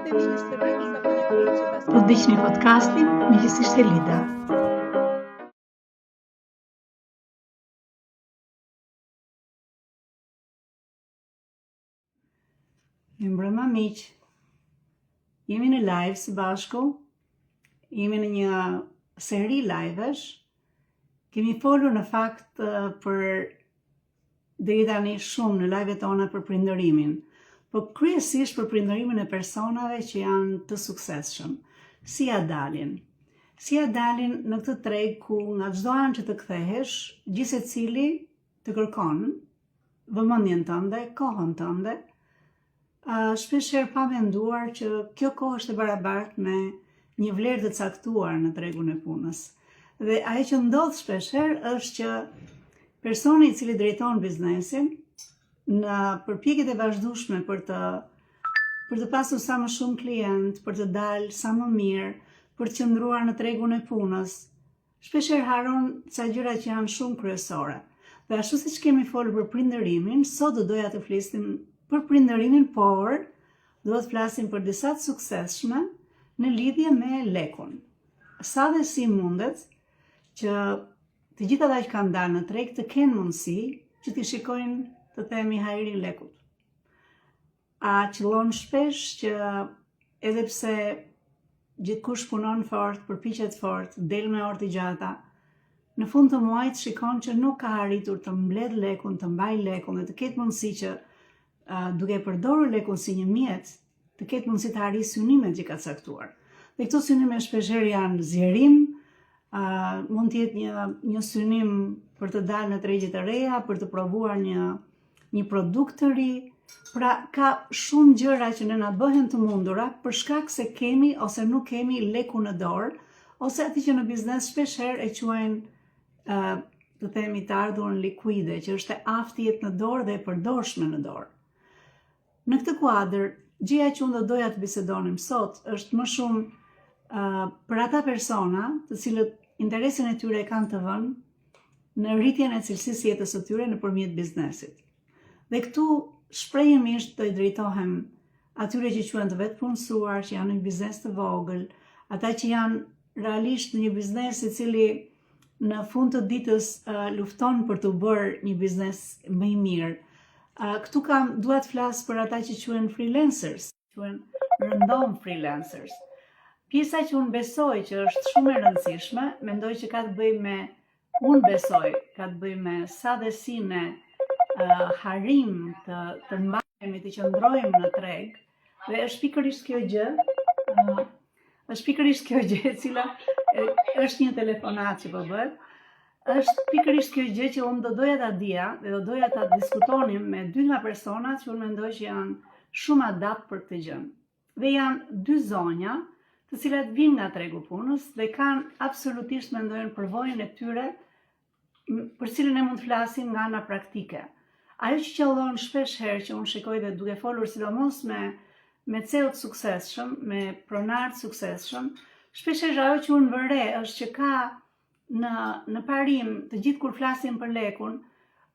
Po dëgjoni podcastin Miqësisht e Lida. Mirëmbrëma miq. Jemi në live së bashku. Jemi në një seri livesh. Kemi folur në fakt për deri tani shumë në live-et tona për prindërimin, po kryesisht për prindërimin e personave që janë të suksesshëm. Si ja dalin në këtë treg ku nga çdo anë që të kthehesh, gjithsecili të kërkon vëmendjen tënde, kohën tënde, shpeshherë pa menduar që kjo kohë është e barabartë me një vlerë të caktuar në tregun e punës. Dhe ajo që ndodh shpeshherë është që personi i cili drejton biznesin në përpjekjet e vazhdueshme për të pasur sa më shumë klient, për të dalë sa më mirë, për të qëndruar në tregun e punës, shpeshherë haron ca gjëra që janë shumë kryesore. Dhe ashtu siç kemi folur për prindërimin, sot do doja të flisnim për prindërimin, por do të flasim për disa të suksesshme në lidhje me lekun. Sa dhe si mundet që të gjithë ata që kanë dalë në treg të kenë mundësi që t'i shikojnë, të themi, hajrin lekut. A qëllon shpesh që edhe pse gjithkush punon fort, përpiqet fort, del me orë të gjata, në fund të muajit shikon që nuk ka arritur të mbledh lekun, të mbaj lekun dhe të ketë mundësi që duke përdorur lekun si një mjet, të ketë mundësi të arrijë synimet që ka caktuar. Dhe këto synime shpeshherë janë zgjerim, mund të jetë një synim për të dalë në tregje të reja, për të provuar një produkt të ri. Pra ka shumë gjëra që ne na bëhen të mundura për shkak se kemi ose nuk kemi leku në dorë, ose aty që në biznes shpeshherë e quajnë të themi të ardhurën likuide, që është e aftë në dorë dhe e përdorshme në dorë. Në këtë kuadër, gjëja që unë do doja të bisedonim sot është më shumë për ata persona të cilët interesin e tyre kanë të vënë në rritjen e cilësisë jetës së tyre nëpërmjet biznesit. Dhe këtu shprehimisht do i drejtohem atyre që quhen të vetëpunësuar, që janë në një biznes të vogël, ata që janë realisht në një biznes i cili në fund të ditës lufton për të bërë një biznes më i mirë. Këtu dua të flas për ata që quhen freelancers, quhen rëndom freelancers. Pjesa që unë besoj që është shumë e rëndësishme, mendoj që ka të bëjë me, unë besoj, ka të bëjë me sa dhe si ne harim të mbajemi, të qëndrojmë në treg, dhe është pikërisht kjo gjë, e cila është një telefonat që po bëhet, është pikërisht kjo gjë që unë do doja ta dija dhe do doja ta diskutonim me dy nga personat që unë mendoj që janë shumë adapt për këtë gjë. Dhe janë dy zonja të cilat vinë nga tregu punës dhe kanë absolutisht mendojnë përvojën e tyre për cilën ne mund të flasim nga ana praktike. Ajo që qëllon shpesh herë që unë shikoj dhe duke folur sidomos me CEO të suksesshëm, me pronar të suksesshëm, shpesh herë ajo që unë vëre është që ka në parim të gjithë kur flasim për lekun,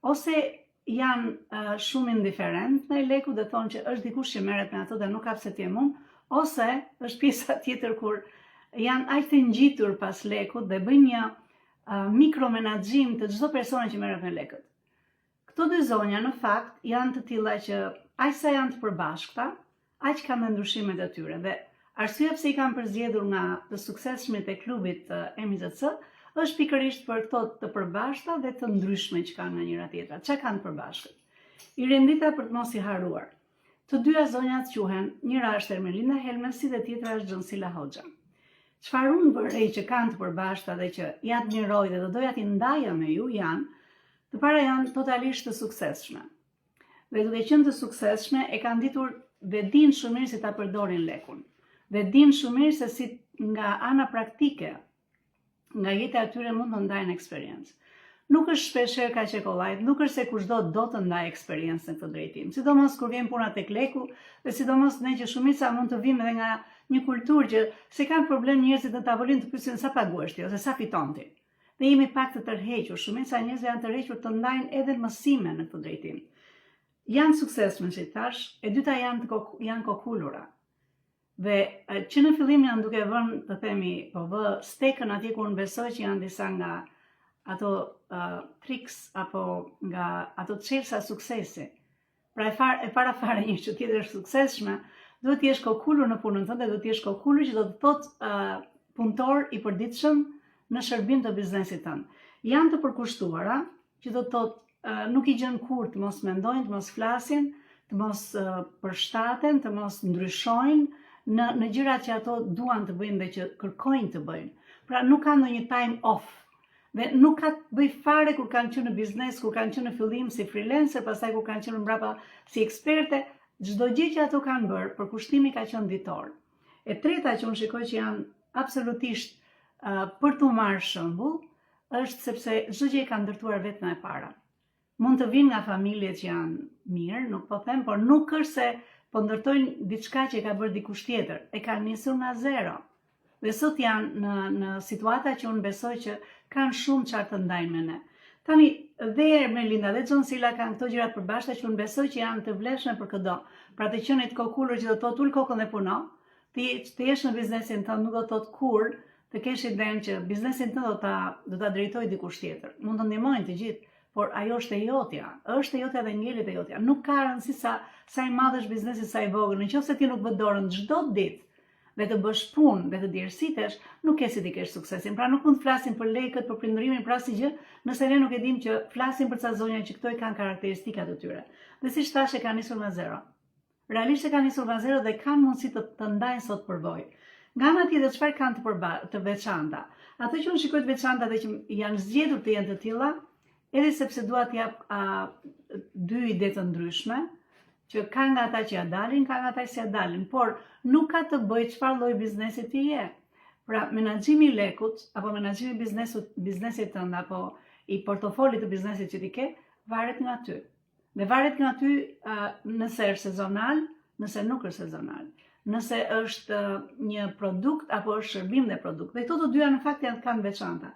ose janë shumë indiferent në leku dhe thonë që është dikush që merret me ato dhe nuk ka pse të jem unë, ose është pjesa tjetër kur janë aq të ngjitur pas lekut dhe bëjnë një mikromenaxhim të çdo personi që merret me lekët. Këto dy zonja në fakt janë të tilla që aq sa janë të përbashkëta, aq kanë ndryshimet e tyre dhe arsyeja pse i kanë përzgjedhur nga të suksesshmit e klubit të MZC është pikërisht për këto të përbashkëta dhe të ndryshme që kanë nga njëra tjetra. Çka kanë të përbashkët? I rendita për të mos i haruar. Të dyja zonjat quhen, njëra është Ermelinda Helmesi dhe tjetra është Xhonsila Hoxha. Çfarë unë vërej që kanë të përbashkëta dhe që ja admiroj dhe do doja t'i ndaja me ju janë, të para janë totalisht të suksesshme. Dhe duke qenë të suksesshme e kanë ditur dhe dinë shumë mirë si ta përdorin lekun. Dhe dinë shumë mirë se si nga ana praktike, nga jeta e tyre mund të ndajnë eksperiencë. Nuk është shpeshherë kaq e kollajt, nuk është se kushdo do të ndajë eksperiencë në këtë drejtim. Sidomos kur vjen puna tek leku, dhe sidomos ne që shumica mund të vimë edhe nga një kulturë që se kanë problem njerëzit në tavolinë të pyesin sa paguhesh ti ose sa fiton ti. Dhe jemi pak të tërhequr, shumica e njerëzve janë tërhequr të ndajnë edhe mësime në këtë drejtim. Janë suksesshëm, si thash, e dyta janë kokulura. Dhe që në fillim janë duke vënë, të themi, po vë stekën atje ku unë besoj që janë disa nga ato tricks apo nga ato çelësa suksesi. Pra e para fare një që tjetër është suksesshme, duhet të jesh kokulur në punën tënde, duhet të jesh kokulur që do të thotë punëtor i përditshëm në shërbim të biznesit tënd. Janë të përkushtuara, që do të thotë nuk i gjën kur të mos mendojnë, të mos flasin, të mos përshtaten, të mos ndryshojnë në gjërat që ato duan të bëjnë dhe që kërkojnë të bëjnë. Pra nuk kanë ndonjë time off. Dhe nuk ka të bëj fare kur kanë qenë në biznes, kur kanë qenë në fillim si freelancer, pastaj kur kanë qenë mbrapa si eksperte, çdo gjë që ato kanë bërë, përkushtimi ka qenë ditor. E treta që unë shikoj që janë absolutisht për të marrë shembull, është sepse çdo gjë e kanë ndërtuar vetëm e para. Mund të vinë nga familje që janë mirë, nuk po them, por nuk është se po ndërtojnë diçka që e ka bërë dikush tjetër, e kanë nisur nga zero. Dhe sot janë në situata që unë besoj që kanë shumë çfarë të ndajnë me ne. Tani, dhe Merlinda dhe John Silla kanë këto gjërat përbashkëta që unë besoj që janë të vlefshme për çdo. Pra të qenit kokulur që do të thotë ul kokën dhe puno, të jesh në biznesin tënd nuk do të thotë kur të kesh idenë që biznesin tënd do ta drejtoj dikush tjetër. Mund të ndihmojnë të gjithë, por ajo është e jotja. Është e jotja dhe ngelet e jotja. Nuk ka rëndësi sa i madh është biznesi, sa i vogël. Nëse ti nuk vë dorën çdo ditë dhe të bësh punë dhe të djersitesh, nuk ke si ti kesh suksesin. Pra nuk mund të flasim për lekët, për prindërimin, pra si gjë, nëse ne nuk e dim që flasim për ca zonja që këto i kanë karakteristikat e tyre. Dhe siç thash, e kanë nisur nga zero. Realisht e kanë nisur nga zero dhe kanë mundësi të ndajnë sot përvojë. Nga ana tjetër, çfarë kanë të veçanta? Ato që unë shikoj të veçanta dhe që janë zgjedhur të jenë të tilla, edhe sepse dua të jap dy ide të ndryshme, që ka nga ata që ja dalin, ka nga ata që ja dalin, por nuk ka të bëjë çfarë lloj biznesi ti je. Pra, menaxhimi i lekut apo menaxhimi i biznesit tënd apo i portofolit të biznesit që ti ke, varet nga ty. Dhe varet nga ty nëse është sezonal, nëse nuk është sezonal. Nëse është një produkt apo është shërbim dhe produkt. Dhe këto të dyja në fakt kanë veçanta.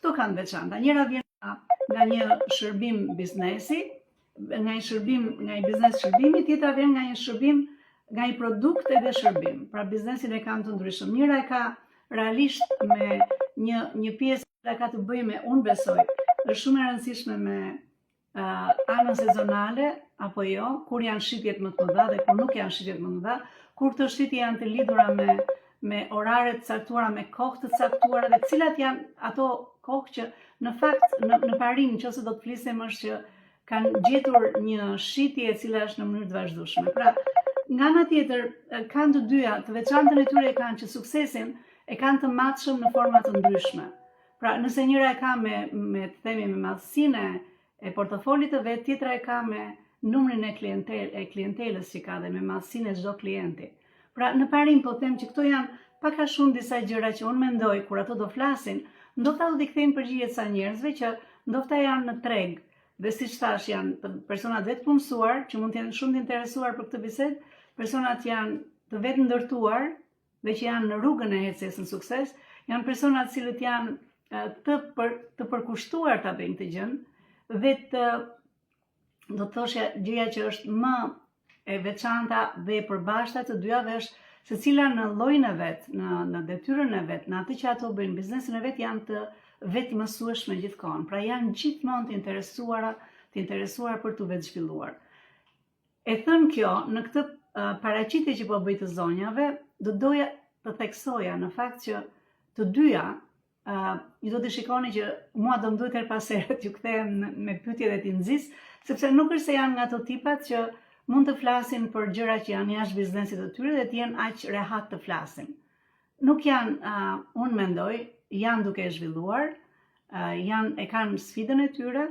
Këto kanë veçanta. Njëra vjen nga një shërbim biznesi, nga një biznes shërbimi, tjetra vjen nga një shërbim, nga një produkt edhe shërbim. Pra biznesin e kanë të ndryshëm. Njëra e ka realisht me një pjesë që ka të bëjë me, unë besoj, është shumë e rëndësishme me anën sezonale apo jo, kur janë shitjet më të mëdha dhe kur nuk janë shitjet më të mëdha, kur këto shitje janë të lidhura me orare të caktuara, me kohë të caktuara, dhe cilat janë ato kohë që në fakt në parim nëse do të flisim është që kanë gjetur një shitje e cila është në mënyrë të vazhdueshme. Pra, nga ana tjetër, kanë të dyja, të veçantën e tyre kanë që suksesin e kanë të matshëm në forma të ndryshme. Pra, nëse njëra e ka me të themi me madhësinë e portofolit të vet, tjetra e ka me numrin e klientelës që ka dhe me madhësinë e çdo klienti. Pra, në parim po them që këto janë pak a shumë disa gjëra që unë mendoj kur ato do flasin, ndoshta do t'i kthejnë përgjigje sa njerëzve që ndoshta janë në treg. Dhe siç thash, janë personat vetë punësuar, që mund të jenë shumë të interesuar për këtë bisedë, personat janë të vetë ndërtuar dhe që janë në rrugën e ecjes në sukses, janë personat cilët janë të përkushtuar ta bëjnë këtë gjën dhe do të thoshja gjëja që është më e veçanta dhe e përbashkëta të dyjave është secila në llojin e vet, në detyrën e vet, në atë që ato bëjnë, biznesin e vet, janë të vetë mësueshme gjithkohon. Pra janë gjithmonë të interesuar për të vetë zhvilluar. E thënë kjo, në këtë paraqitje që po bëj të zonjave, do doja të theksoja në fakt që të dyja, ju do të shikoni që mua do më duhet her pas here t'ju kthehem me pyetje dhe t'i nxis, sepse nuk është se janë nga ato tipat që mund të flasin për gjëra që janë jashtë biznesit të tyre dhe të jenë aq rehat të flasin. Nuk janë, unë mendoj, janë duke e zhvilluar, e kanë sfidën e tyre,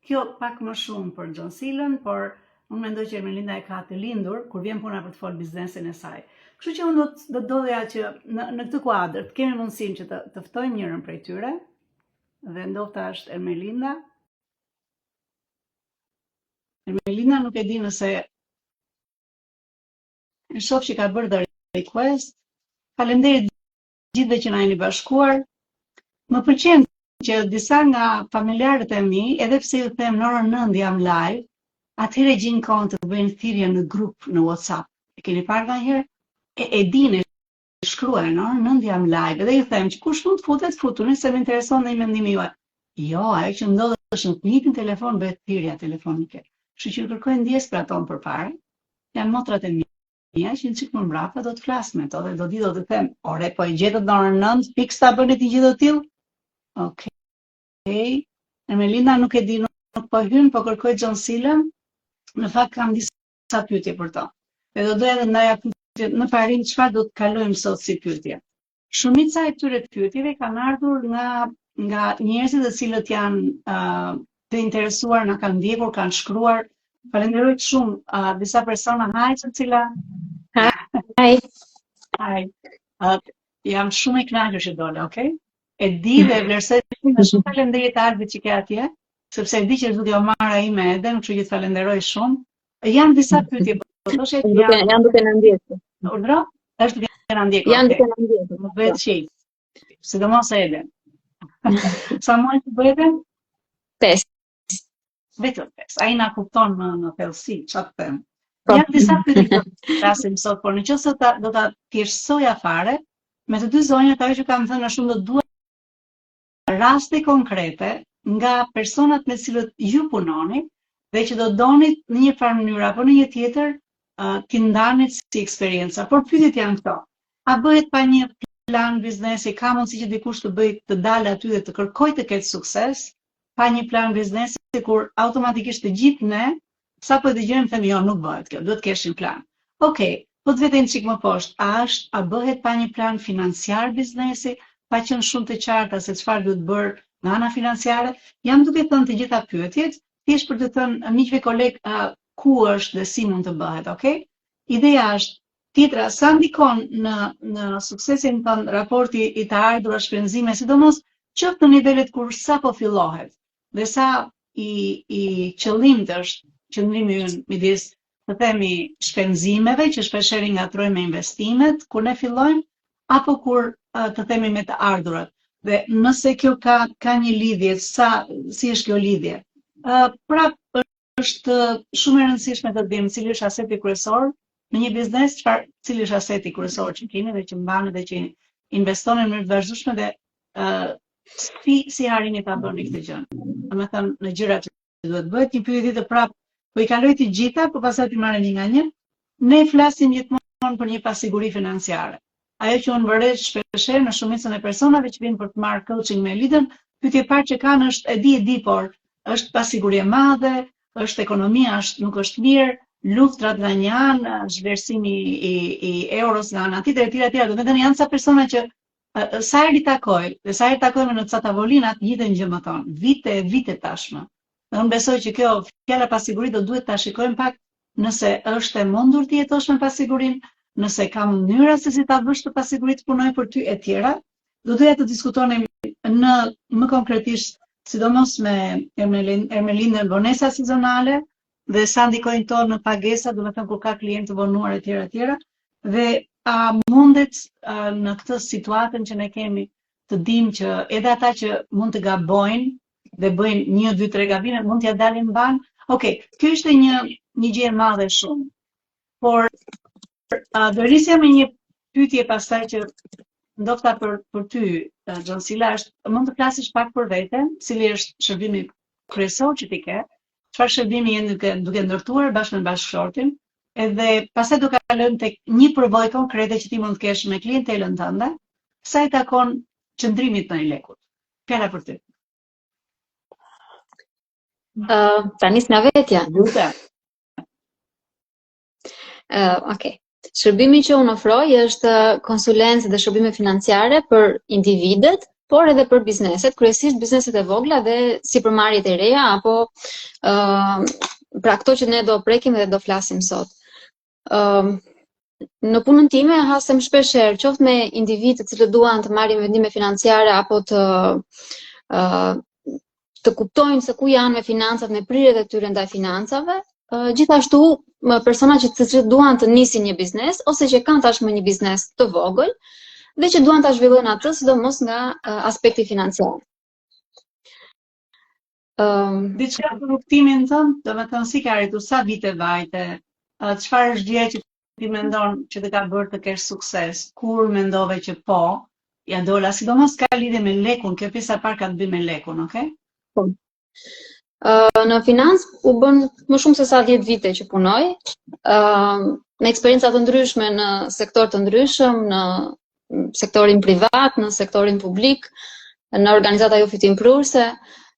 kjo pak më shumë për John Sillën, por unë mendoj që Merlinda e ka të lindur kur vjen puna për të folë biznesin e saj. Kështu që unë do doja që në këtë kuadër të kemi mundësinë që të ftojmë njërin prej tyre, dhe ndoshta është Ermelinda. Ermelinda nuk e di nëse e shoh që ka bërë dhe request. Faleminderit gjithëve që na jeni bashkuar. Më pëlqen që disa nga familjarët e mi, edhe pse ju them në orën 9 jam live, atëherë gjejnë kohën të bëjnë thirrje në grup në WhatsApp. E keni parë ndonjëherë? E dini shkruajnë, no? 9 jam live, dhe I them që kush mund të futet, futuni, se më intereson dhe I mendimi juaj. Jo, ajo që ndodhesh në klipin telefon, bëhet thirrja telefonike. Kështu që kërkoj ndjes për ato përpara, janë motrat e mia që në çik më mbrapa do të flas me to dhe do të them, ore, po e gjetët në orën 9, fiks ta bëni ti gjithë të tillë? Okej. Ermelinda nuk e di, nuk po hyn, po kërkoj John Silën. Në fakt kam disa pyetje për to. Dhe do doja të ndaja pyetje në parim çfarë do të kalojmë sot si pyetje. Shumica e këtyre pyetjeve kanë ardhur nga njerëzit të cilët janë të interesuar, na kanë ndjekur, kanë shkruar. Falenderoj shumë disa persona, Cila. Hi. Jam shumë I kënaqur që dole, okay? E di dhe vlerësoj shumë falënderit të Albit që ke atje, sepse e di që duke o marra ime edhe, kështu që të falenderoj shumë. Janë disa pyetje, po thoshe që janë duke na ndjekur. Urdhro? Është duke na ndjekur. Janë duke na ndjekur. Më bëhet shej. Sidomos Eden. Sa muaj të bëhet? 5. Vetëm 5. Ai na kupton në thellësi, çfarë them. Janë disa pyetje që flasim sot, por nëse do ta thjeshtësoja fare, me të dy zonjat ajo që kam thënë është shumë do dua raste konkrete nga personat me cilët ju punoni dhe që do donit në një farë mënyrë apo në një tjetër t'i ndanit si eksperjenca. Por pyetjet janë këto. A bëhet pa një plan biznesi, ka mundësi që dikush të bëjë të dalë aty dhe të kërkojë të ketë sukses, pa një plan biznesi kur automatikisht të gjithë ne sa po dëgjojmë themi jo nuk bëhet kjo, duhet të kesh një plan. Okej, po të vetëm çik më poshtë, a bëhet pa një plan financiar biznesi, pa qenë shumë të qarta se çfarë duhet bërë nga ana financiare? Jam duke thënë të gjitha pyetjet, thjesht për të thënë miqve koleg ku është dhe si mund të bëhet, okay? Ideja është tjetra, sa ndikon në suksesin tënd raporti I të ardhura shpenzime, sidomos qoftë në nivelet kur sapo fillohet, dhe sa I qëllimt është qëndrimi ynë midis të themi shpenzimeve që shpeshherë ngatrojmë me investimet kur ne fillojmë apo kur të themi me të ardhurat. Dhe nëse kjo ka një lidhje, si është kjo lidhje? Prap është shumë e rëndësishme të dim cili është aseti kryesor në një biznes, cili është aseti kryesor që keni dhe që mbanë dhe që investoni në mënyrë të vazhdueshme dhe si harini ta bëni këtë gjë. Domethënë në gjërat që duhet bëhet një pyetje të prap, po I kaloj të gjitha, po pastaj I marrë një nga një. Ne flasim gjithmonë për një pasiguri financiare. Ajo që unë vërej shpeshherë në shumicën e personave që vinë për të marrë coaching me Eliden, pyetja e parë që kanë është e di, por është pasiguri e madhe, është ekonomia nuk është mirë, luftrat nga një anë, zhvlerësimi I euros nga ana tjetër etj. Do të thënë janë ca persona që sa herë I takoj, dhe sa herë takojmë në ca tavolinat, njëjtën gjë më thon, vite tashmë. Dhe unë besoj që kjo fjala pasiguri do duhet ta shikojmë pak nëse është e mundur të jetosh me pasigurinë, nëse ka mënyra se si ta bësh të pasigurit të punoj për ty e tjera. Do doja të diskutonim më konkretisht, sidomos me Ermelindën vonesa sezonale dhe sa ndikojnë to në pagesa, do të thënë kur ka klientë të vonuar etj. Dhe a mundet në këtë situatën që ne kemi të dim që edhe ata që mund të gabojnë dhe bëjnë 1, 2, 3 gabime, mund t'ja dalin mban. Okej, kjo ishte një gjë e madhe shumë. Por do risja me një pyetje pastaj që ndofta për ty, Xhansila, është mund të flasësh pak për veten, cili është shërbimi kryesor që ti ke, çfarë shërbimi je duke ndërtuar bashkë me bashkëshortin, edhe pastaj do kalojmë tek një përvojë konkrete që ti mund të kesh me klientelën tënde, sa I takon qëndrimit në lekut. Fjala për ty. Ta nis nga vetja. Lutem. Okay. Shërbimi që unë ofroj është konsulencë dhe shërbime financiare për individet, por edhe për bizneset, kryesisht bizneset e vogla dhe sipërmarrjet e reja apo pra këto që ne do prekim dhe do flasim sot. Në punën time hasem shpeshherë qoftë me individë të cilët duan të marrin vendime financiare apo të kuptojnë se ku janë me financat, me prirjet e tyre ndaj financave, gjithashtu persona që duan të nisin një biznes ose që kanë tashmë një biznes të vogël dhe që duan ta zhvillojnë atë sidomos nga aspekti financiar. Diçka për rrugtimin tënd, domethënë si ka arritur, sa vite vajte, çfarë është gjëja që ti mendon që të ka bërë të kesh sukses, kur mendove që po, ja dola, sidomos ka lidhje me lekun, kjo pjesa e parë ka të bëjë me lekun, okay? Po. Në financë u bën më shumë se sa 10 vite që punoj, me eksperienca të ndryshme në sektor të ndryshëm, në sektorin privat, në sektorin publik, në organizata jo fitimprurse,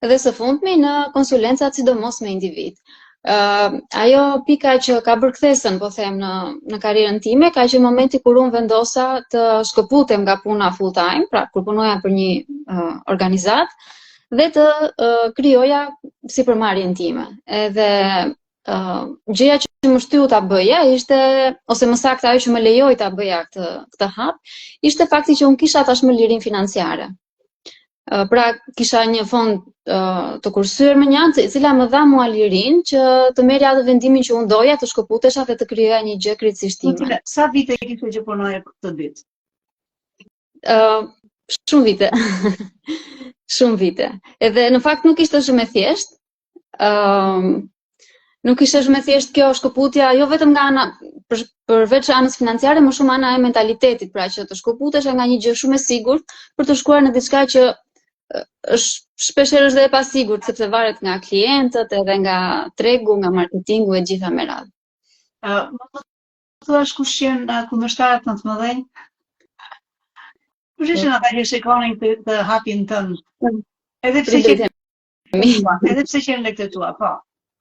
dhe së fundmi në konsulencat sidomos me individ. Ajo pika që ka bërë kthesën, po them, në karrierën time, ka që momenti kur unë vendosa të shkëputem nga puna full time, pra kur punoja për një organizat, dhe të krijoja sipërmarrjen time. Edhe gjëja që më shtyu ta bëja ishte, ose më saktë ajo që më lejoi ta bëja këtë hap, ishte fakti që unë kisha tashmë lirinë financiare. Pra kisha një fond të kursyer me një anë, e cila më dha mua lirinë që të merrja atë vendimin që unë doja, të shkëputesha dhe të krijoja një gjë krejtësisht time. Sa vite kishe që punoje këtë ditë? Shumë vite. Shumë vite. Edhe në fakt nuk ishte shumë e thjeshtë. Nuk ishte shumë e thjeshtë kjo shkëputja, jo vetëm nga ana përveç anës financiare, më shumë ana e mentalitetit, pra që të shkëputesha nga një gjë shumë e sigurt për të shkuar në diçka që shpeshherë është dhe e pasigurt, sepse varet nga klientët, edhe nga tregu, nga marketingu e gjitha me radhë. Më të thuash kush janë kundërshtarët në të mëdhenj? Kush ishin ata që shikonin të hapin tënd? Edhe pse që në lekët tua, po.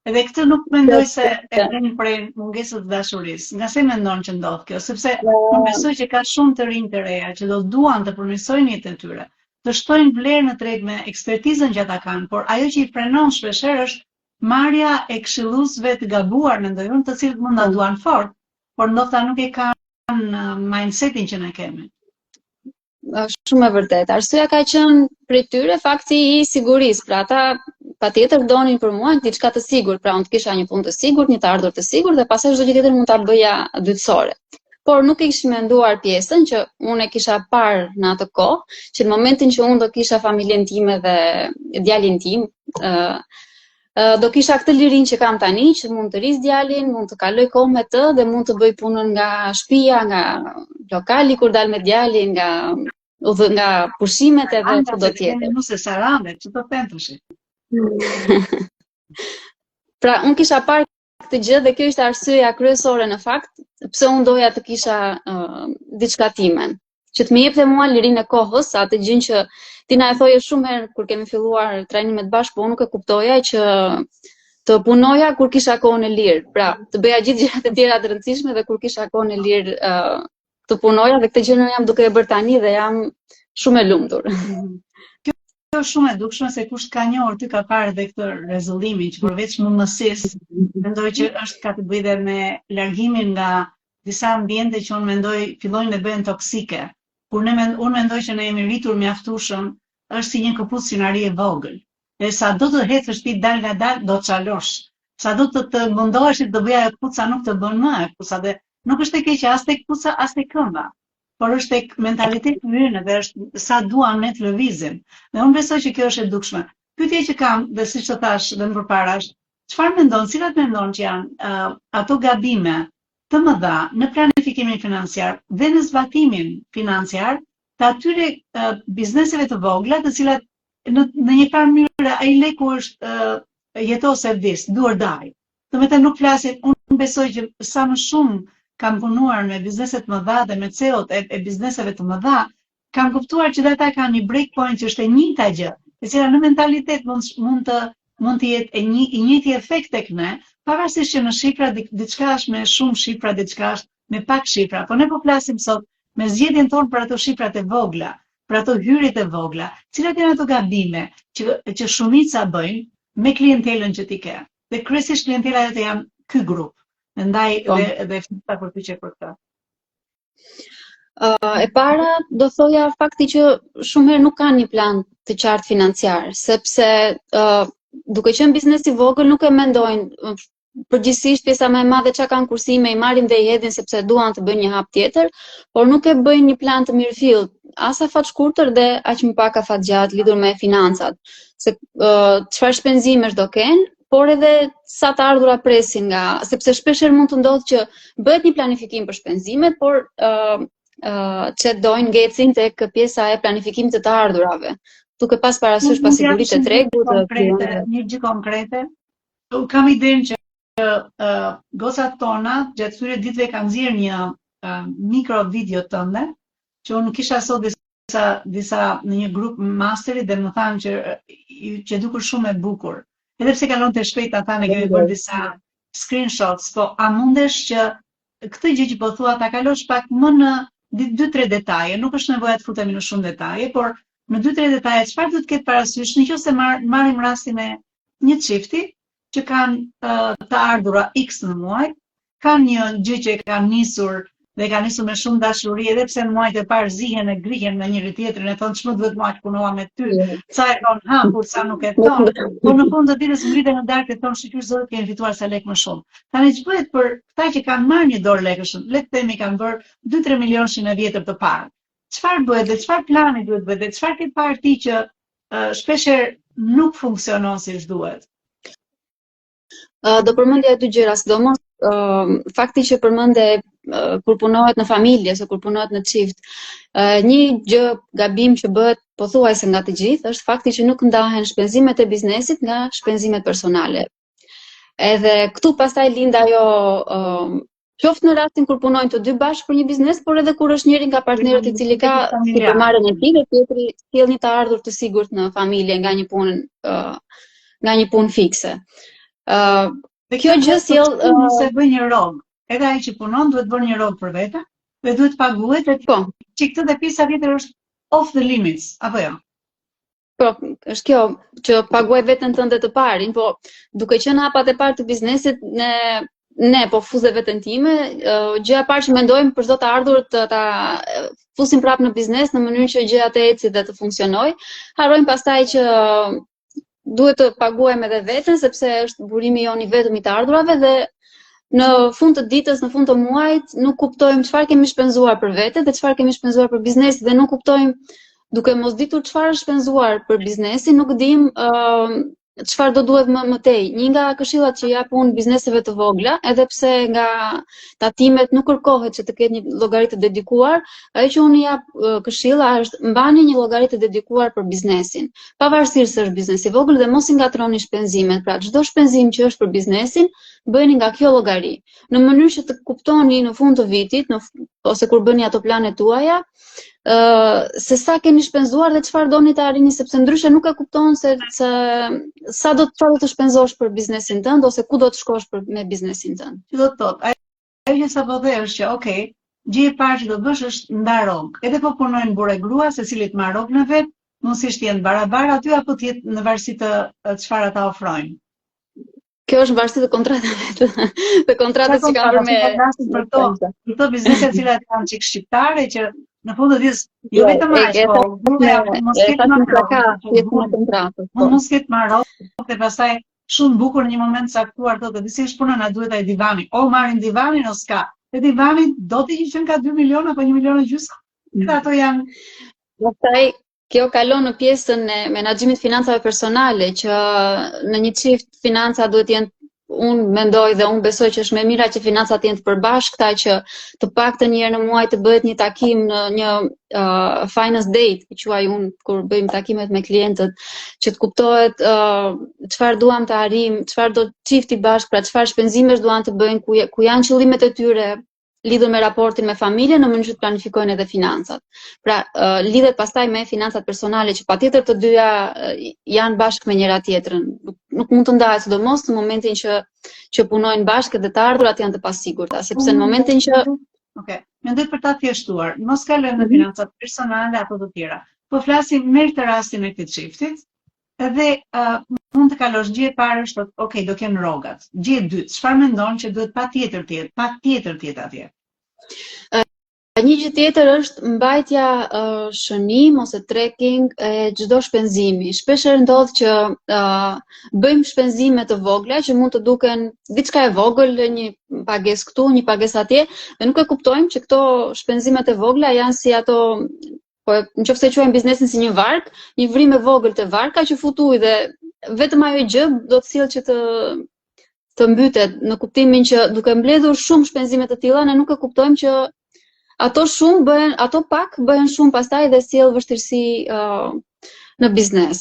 Edhe këtë nuk mendoj se e vjen prej mungesës të dashurisë. Nga se mendon që ndodh kjo? Sepse unë besoj që ka shumë të rinj të reja që do duan të përmirësojnë jetën e tyre, të shtojnë vlerë në treg me ekspertizën që ata kanë, por ajo që i frenon shpeshherë është marrja e këshilluesve të gabuar, mendoj unë, të cilët mund ta duan fort, por ndoshta nuk e kanë mindsetin që ne kemi. Shumë e vërtet. Arsyeja ka qenë prej tyre fakti i sigurisë. Pra ata patjetër donin për mua diçka të sigurt, pra unë të kisha një punë të sigurt, një të ardhur të sigurt dhe pastaj çdo gjë tjetër mund ta bëja dytësore. Por nuk e kisha menduar pjesën që unë e kisha parë në atë kohë, që në momentin që unë do kisha familjen time dhe djalin tim, do kisha këtë lirinë që kam tani, që mund të ris djalin, mund të kaloj kohë me të dhe mund të bëj punën nga shtëpia, nga lokali kur dal me djalin, nga pushimet edhe çdo tjetër. Mos e sarande, ç'do them tash. Pra unë kisha parë këtë gjë dhe kjo ishte arsyeja kryesore në fakt pse unë doja të kisha diçka timen, që të më jepte mua lirinë e kohës, atë gjën që ti na e thoje shumë herë kur kemi filluar trajnimet bashkë, po unë nuk e kuptoja që të punoja kur kisha kohën e lirë. Pra, të bëja gjithë gjërat e tjera të rëndësishme dhe kur kisha kohën e lirë të punoja, dhe këtë gjë jam duke e bërë tani dhe jam shumë e lumtur. Kjo është shumë e dukshme se kush ka njohur ty ka parë edhe këtë rrezullimin që përveç mëmësisë, mendoj që është ka të bëjë dhe me largimin nga disa ambiente që unë mendoj fillojnë të bëhen toksike. Kur unë mendoj që ne jemi rritur mjaftueshëm, është si një këpucë sinari e vogël. E sa do të hecësh ti dal nga dal, do të çalosh. Sa do të mundohesh të bëja e këpuca nuk të bën më e këpuca dhe nuk është e keqe as tek këpuca as tek këmba. Por është tek mentaliteti ynë dhe është sa duam ne të lëvizim. Dhe unë besoj që kjo është e dukshme. Pyetja që kam, dhe siç të thash dhe më përpara, është çfarë mendon, cilat mendon që janë ato gabime të mëdha në planifikimin financiar dhe në zbatimin financiar të atyre bizneseve të vogla, të cilat në një farë mënyrë ai leku është jetose vdes, do or die. Domethënë nuk flasim, unë besoj që sa më shumë kam punuar me bizneset më dha dhe me CEO-t e bizneseve të mëdha, kam kuptuar që ata kanë një break point që është e njëjta gjë, e cila në mentalitet mund të jetë i njëjti efekt tek ne, pavarësisht që në shifra diçka është me shumë shifra, diçka është me pak shifra. Po ne po flasim sot me zgjedhjen tonë për ato shifrat e vogla, për ato hyrjet e vogla, cilat janë ato gabime që shumica bëjnë me klientelën që ti ke. Dhe kryesisht klientela jote janë ky grup. Ndaj dhe fita për ty që për këtë. E para, do thoja fakti që shumë herë nuk kanë një plan të qartë financiar, sepse duke qenë biznes i vogël nuk e mendojnë përgjithsisht pjesa më e madhe çka kanë kursime, i marrin dhe i hedhin sepse duan të bëjnë një hap tjetër, por nuk e bëjnë një plan të mirëfillt, as afat shkurtër dhe aq më pak afat gjatë lidhur me financat. Se çfarë shpenzimesh do kenë, por edhe sa të ardhura presin nga, sepse shpeshherë mund të ndodhë që bëhet një planifikim për shpenzimet, por që dojnë ngecin tek pjesa e planifikimit të ardhurave, duke pas parasysh pasiguritë e tregut. Një gjë konkrete, kam idenë që gocat tona gjatë këtyre ditëve kanë nxjerrë një mikro video tënde, që unë kisha sot disa në një grup masteri dhe më thanë që dukur shumë e bukur. Edhe pse kalon të shpejt ata ne kemi bërë disa screenshots, po a mundesh që këtë gjë që po thua ta kalosh pak më në 2-3 detaje, nuk është nevoja të futemi në shumë detaje, por në 2-3 detaje çfarë do të ketë parasysh nëse marrim rastin e një çifti që kanë të ardhura X në muaj, kanë një gjë që kanë nisur dhe kanë nisur me shumë dashuri, edhe pse në muajt e parë zihen e grihen në njëri tjetrin, e thonë çmë duhet muaj të punova me ty, sa e thon hapur, sa nuk e thon, por në fund të ditës ngriten në darkë e thon shiqyr zot kemi fituar sa lek më shumë. Tani ç'bëhet për këta që kanë marrë një dorë lekëshën, le të themi kanë bërë 2-3 milionë në vjetër të parë. Çfarë bëhet dhe çfarë plani duhet bëhet dhe çfarë ke parë ti që shpeshherë nuk funksionon siç duhet? Do përmendja dy gjëra, sidomos fakti që përmende kur punohet në familje ose kur punohet në çift. Një gjë gabim që bëhet pothuajse nga të gjithë është fakti që nuk ndahen shpenzimet e biznesit nga shpenzimet personale. Edhe këtu pastaj lind ajo qoftë në rastin kur punojnë të dy bashkë për një biznes, por edhe kur është njëri nga partnerët i cili ka sipërmarrjen e tij dhe tjetri sjell një të ardhur të sigurt në familje nga një punë fikse. Kjo gjë sjell nëse bën një rrogë, edhe ai që punon duhet bërë një rrogë për vete dhe duhet paguhet që këtë dhe pisa vjetër është off the limits, apo jo? Po, është kjo që paguaj veten tënde të parin, po duke qenë hapat e parë të biznesit, ne po fuze veten time, gjëja e parë që mendojmë për çdo të ardhur të ta fusim prapë në biznes në mënyrë që gjëja të ecë dhe të funksionojë, harrojmë pastaj që duhet të paguajmë edhe veten sepse është burimi jon i vetëm i të ardhurave dhe në fund të ditës, në fund të muajit, nuk kuptojmë çfarë kemi shpenzuar për vete dhe çfarë kemi shpenzuar për biznesin dhe nuk kuptojmë, duke mos ditur çfarë është shpenzuar për biznesin, nuk dim çfarë do duhet më tej. Një nga këshillat që jap unë bizneseve të vogla, edhe pse nga tatimet nuk kërkohet që të ketë një llogari të dedikuar, ajo që unë jap këshilla është mbani një llogari të dedikuar për biznesin. Pavarësisht se është biznes i vogël dhe mos i ngatroni shpenzimet. Pra çdo shpenzim që është për biznesin, bëni nga kjo llogari. Në mënyrë që të kuptoni në fund të vitit, ose kur bëni ato planet tuaja, se sa keni shpenzuar dhe çfarë doni të arrini, sepse ndryshe nuk e kupton se sa do të shpenzosh për biznesin tënd ose ku do të shkosh me biznesin tënd. Që do të thotë, ajo që sapo the është që okay, gjë e parë që do bësh është ndar rrogë. Edhe po punojnë burrë grua, secili të marrë rrogën e vet, mosisht jenë barabar aty apo të jetë në varësi të çfarë ata ofrojnë. Kjo është varësi të kontratave të kontratës që kanë për këto biznese të cilat janë çik shqiptare që në fund të ditës jo vetëm mos ketë marrë dhe pastaj shumë bukur në një moment caktuar thotë disi është puna na duhet ai divani. O marrin divanin o s'ka. Te divani do të qenë ka 2 miliona apo 1 milion e gjysmë. Ato janë. Pastaj kjo kalon në pjesën e menaxhimit financave personale, që në një çift financa duhet jenë, unë mendoj dhe unë besoj që është më mira që financat jenë të përbashkëta, që të paktën një herë në muaj të bëhet një takim në një finance date, quaj unë kur bëjmë takimet me klientët, që të kuptohet çfarë duam të arrijmë, çfarë do çifti bashkë, pra çfarë shpenzimesh duan të bëjnë, ku janë qëllimet e tyre lidhur me raportin me familjen, në mënyrë që të planifikojnë edhe financat. Pra, lidhet pastaj me financat personale, që patjetër të dyja janë bashkë me njëra tjetrën. Nuk mund të ndahet, sidomos në momentin që punojnë bashkë dhe të ardhurat janë të pasigurta, sepse në momentin që mendoj për ta thjeshtuar, mos kalojmë në financat personale apo të tjera. Po flasim merr të rastin e këtij çiftit, edhe mund të kalosh gjë e parë është, okay, do kem rrogat. Gjë e dytë, çfarë mendon që duhet patjetër të jetë atje? Një gjë tjetër është mbajtja shënim ose tracking e çdo shpenzimi. Shpeshherë ndodh që bëjmë shpenzime të vogla që mund të duken diçka e vogël, një pagesë këtu, një pagesë atje, dhe nuk e kuptojmë që këto shpenzimet e vogla janë si ato, po nëse quajmë biznesin si një vark, një vrim e vogël të varka që fut ujë dhe vetëm ajo gjë do të sjellë që të mbytet, në kuptimin që duke mbledhur shumë shpenzime të tilla, ne nuk e kuptojmë që ato pak bëhen shumë pastaj dhe sjell vështirësi në biznes.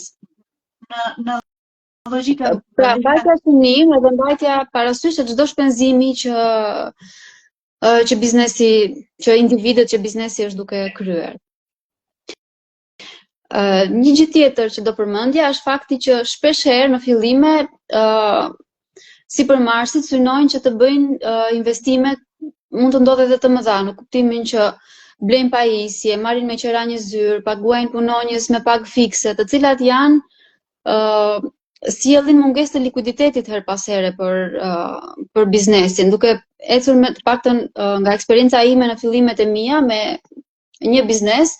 Në logjika Pra, mbajtja e fëmijë edhe mbajtja parasysh se çdo shpenzimi që individët që biznesi është duke kryer. Një gjë tjetër që do përmendja është fakti që shpesh herë në fillime sipërmarrësit synojnë që të bëjnë investime mund të ndodhe edhe të mëdha, në kuptimin që blejnë pajisje, marrin me qeranjë zyrë, paguajnë punonjës me pagë fikse, të cilat janë sjellin mungesë të likuiditetit her pas here për biznesin, duke ecur me të paktën nga eksperienca ime në fillimet e mia me një biznes,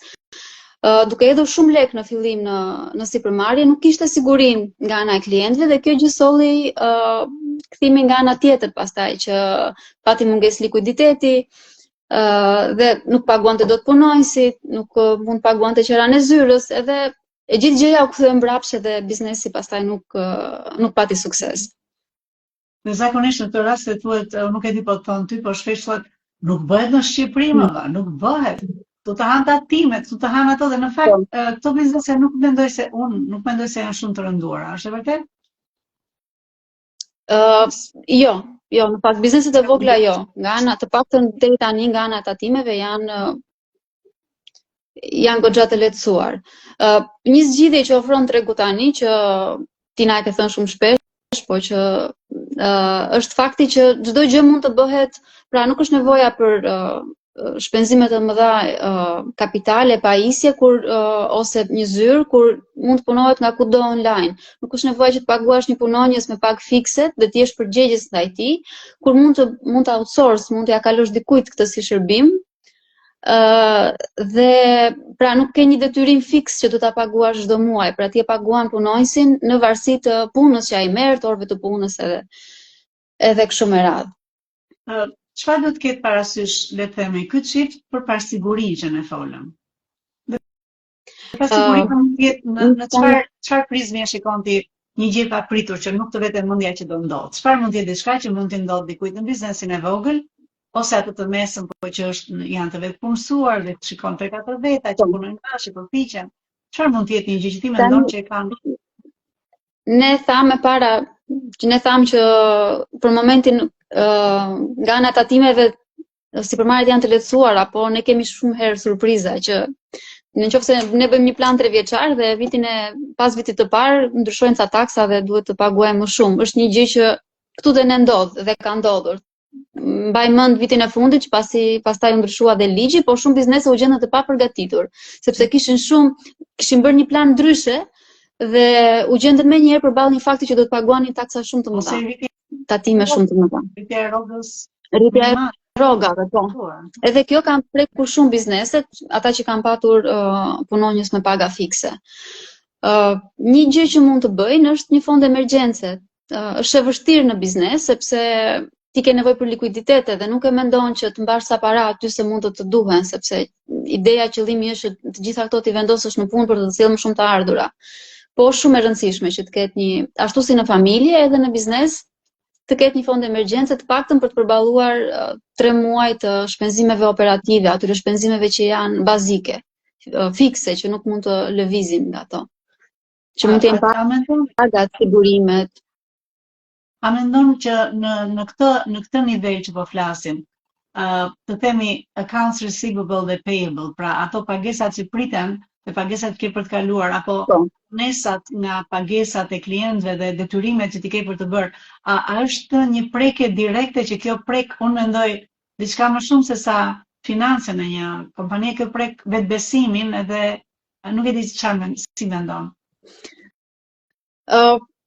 duke hedhur shumë lek në fillim në sipërmarrje, nuk kishte sigurinë nga ana e klientëve dhe kjo gjë solli kthimin nga ana tjetër pastaj që pati mungesë likuiditeti dhe nuk paguante dot punonjësit, nuk mund paguante qeran e zyrës, edhe e gjithë gjëja u kthye mbrapsht dhe biznesi pastaj nuk pati sukses. Dhe zakonisht në këtë rast se thuhet, nuk e di po të thon ty, po shpesh thuhet nuk bëhet në Shqipëri më, nuk bëhet. Tu të hanë tatimet, tu të hanë ato dhe në fakt këto biznese nuk mendoj se janë shumë të rënduara, është e vërtet? Jo, në fakt bizneset e vogla jo, nga ana të paktën deri tani nga ana e tatimeve janë goxha të lehtësuar. Një zgjidhje që ofron tregu tani që Tina e ka thënë shumë shpesh, po që është fakti që çdo gjë mund të bëhet, pra nuk është nevoja për shpenzime të mëdha kapitale, pajisje ose një zyrë kur mund të punohet nga kudo online. Nuk është nevoja që të paguash një punonjës me pagë fikse dhe të jesh përgjegjës ndaj tij, kur mund të outsource, mund t'ja kalosh dikujt këtë si shërbim. Dhe pra nuk ke një detyrim fiks që do ta paguash çdo muaj, pra ti e paguan punonjësin në varësi të punës që ai merr, të orëve të punës edhe kështu me radhë. Çfarë do të ketë parasysh, le të themi, ky çift për pasiguri që ne folëm? Dhe pasiguri mund të jetë në çfarë prizme shikon ti një gjë e papritur që nuk të vete mendja që do ndodh. Çfarë mund të jetë diçka që mund të ndodh dikujt në biznesin e vogël ose atë të mesëm, po që janë të vetëpunësuar dhe shikon tek ato veta që punojnë bashkë, përpiqen. Çfarë mund të jetë një gjë që ti mendon që e kanë? Ne thamë që për momentin nga ana e tatimeve sipërmarrjet janë të lehtësuara, po ne kemi shumë herë surpriza që nëse ne bëjmë një plan 3 vjeçar dhe pas vitit të parë ndryshojnë ca taksa dhe duhet të paguajmë më shumë. Është një gjë që këtu dhe ne ndodh dhe ka ndodhur. Mbaj mend vitin e fundit që pastaj u ndryshua dhe ligji, po shumë biznese u gjendën të papërgatitur, sepse kishin bërë një plan ndryshe dhe u gjendën menjëherë përballë një fakti që do të paguanin taksa shumë të mëdha. Tatime shumë të mëdha. Rritja e rrogave, po. Edhe kjo ka prekur shumë bizneset, ata që kanë patur punonjës me paga fikse. Një gjë që mund të bëjnë është një fond emergjence. Është e vështirë në biznes sepse ti ke nevojë për likuiditete dhe nuk e mendon që të mbash sa para aty se mund të duhen, sepse ideja qëllimi është që të gjitha këto ti vendosësh në punë për të sjellë më shumë të ardhura. Po shumë e rëndësishme që të ketë ashtu si në familje edhe në biznes, të ketë një fond emergjence të paktën për të përballuar 3 muaj të shpenzimeve operative, atyre shpenzimeve që janë bazike, fikse, që nuk mund të lëvizim nga ato. Që mund të jenë pagat, sigurimet. A mendon që në këtë nivel që po flasim, të themi accounts receivable dhe payable, pra ato pagesat që priten dhe pagesat që ke për të kaluar, apo nesat nga pagesat e klientëve dhe detyrimet që ti ke për të bërë, a është një prekje direkte që kjo prek, unë mendoj, diçka më shumë se sa finance në një kompani, kjo prek vetbesimin edhe nuk e di çfarë si mendon.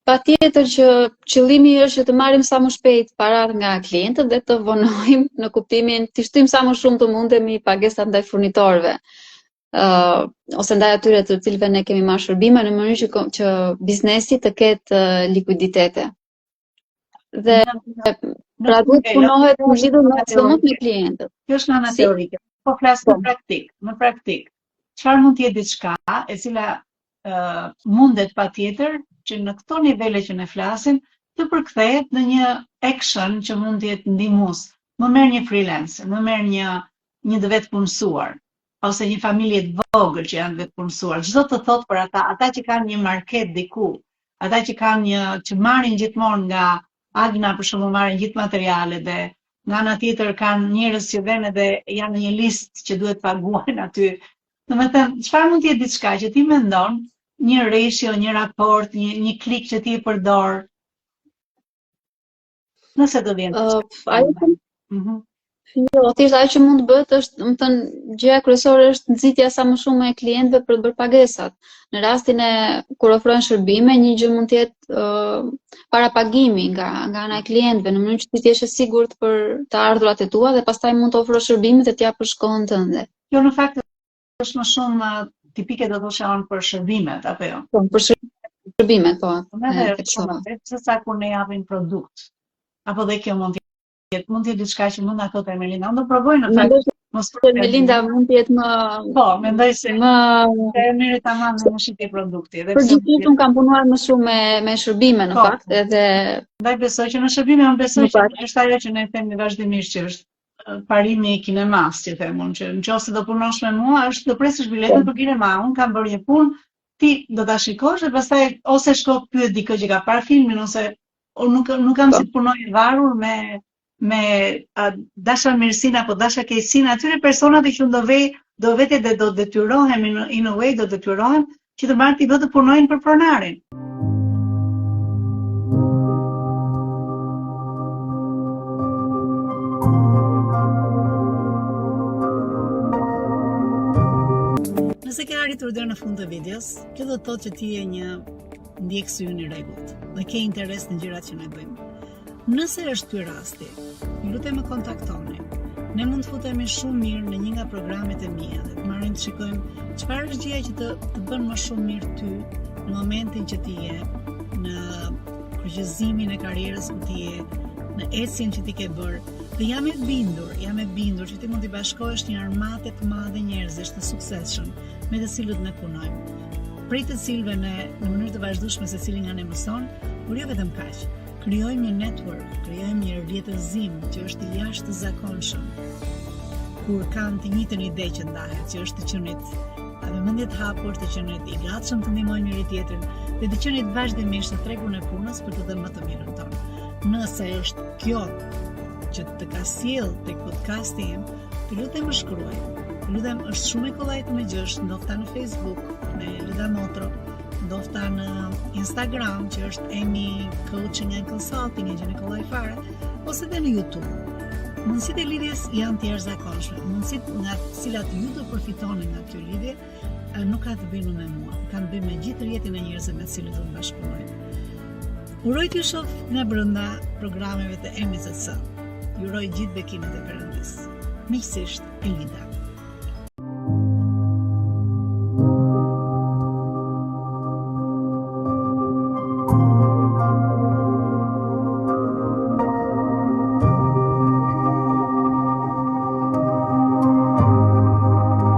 Patjetër që qëllimi është të marrim sa më shpejt parat nga klientët dhe të vonojmë në kuptimin të shtyjmë sa më shumë të mundemi pagesat ndaj furnitorëve. Ose ndaj atyre të cilëve ne kemi marrë shërbime në mënyrë që biznesi të ketë likuiditete. Dhe pra duhet punohet në lidhje me klientët. Kjo është ana teorike. Po flas në praktik. Çfarë mund të jetë diçka e cila mundet patjetër që në këto nivele që ne flasim të përkthehet në një action që mund të jetë ndihmues. Më merr një freelancer, më merr një të vetë punësuar, ose një familje të vogël që janë vetë punësuar. Çdo të thotë për ata që kanë një market diku, ata që marrin gjithmonë nga Agna, për shembull, marrin gjithë materialet dhe nga ana tjetër kanë njerëz që vënë dhe janë në një listë që duhet paguajnë aty. Domethënë, çfarë mund të jetë diçka që ti mendon, një ratio, një raport, një klik që ti e përdor. Nëse do vjen. Jo, thjesht ajo që mund të bëhet është, do të thënë, gjëja kryesore është nxitja sa më shumë e klientëve për të bërë pagesat. Në rastin e kur ofrojnë shërbime, një gjë mund të jetë parapagimi nga ana e klientëve, në mënyrë që ti jesh i sigurt për të ardhurat e tua dhe pastaj mund të ofrosh shërbimet dhe të japësh kohën tënde. Jo, në fakt është më shumë tipike do të thosha unë për shërbimet, apo jo? Po, për shërbimet, po. Sa kur ne japim produkt. Apo dhe kjo mund të jetë diçka që mund na thotë Ermelinda. Unë do provoj në fakt. Ermelinda mund të jetë më. Po, mendoj se merri tamam në shitje produkti. Përgjithsisht unë kam punuar më shumë me shërbime në fakt, edhe ndaj besoj që në shërbime unë besoj që është ajo që ne themi vazhdimisht që është parimi i kinemas, që them unë, që nëse do punosh me mua, është do presësh biletën për kinema. Unë kam bërë një punë, ti do ta shikosh dhe pastaj ose shko pyet dikë që ka parë filmin ose unë nuk kam si të punoj i varur me dashamirësinë apo dashakeqësinë atyre personave që do vete dhe do detyrohem in a way, do detyrohem që të marrin do të punojnë për pronarin. Nëse ke arritur deri në fund të videos, kjo do të thotë që ti je një ndjekës i ynë i rregullt dhe ke interes në gjërat që ne bëjmë. Nëse është ky rasti, ju lutem më kontaktoni. Ne mund të futemi shumë mirë në një nga programet e mia dhe të marrim të shikojmë çfarë është gjëja që të bën më shumë mirë ty në momentin që ti je në kryqëzimin e karrierës ku ti je, në ecjen që ti ke bërë. Dhe jam e bindur që ti mund të bashkohesh një armatë të madhe njerëzish të suksesshëm me të cilët ne punojmë. Prej të cilëve ne në mënyrë të vazhdueshme secili nga ne mëson, por jo vetëm kaq. Krijojmë një network, krijojmë një rrjetëzim që është i jashtëzakonshëm. Kur kanë të njëjtën ide që ndahet, që është të qenit me mendje të hapur, të qenit i gatshëm të ndihmojnë njëri tjetrin dhe të qenit vazhdimisht në tregun e punës për të dhënë më të mirën tonë. Nëse është kjo që të ka sjell tek podcasti im, të lutem më shkruaj. Të lutem, është shumë e kollaj të më gjesh, ndoshta në Facebook me Lida Motro, ndoshta në Instagram që është Emi Coaching and Consulting e gjeni kollaj fare, ose dhe në YouTube. Mundësitë e lidhjes janë të jashtëzakonshme. Mundësitë nga të cilat ju do përfitoni nga kjo lidhje nuk ka të bëjnë me mua, ka të bëjnë me gjithë rrjetin e njerëzve me të cilët do të bashkëpunojmë. Uroj t'ju shoh nga brenda programeve të MSC. Ju uroj gjithë bekimet e Perëndis. Miqësisht, Elida.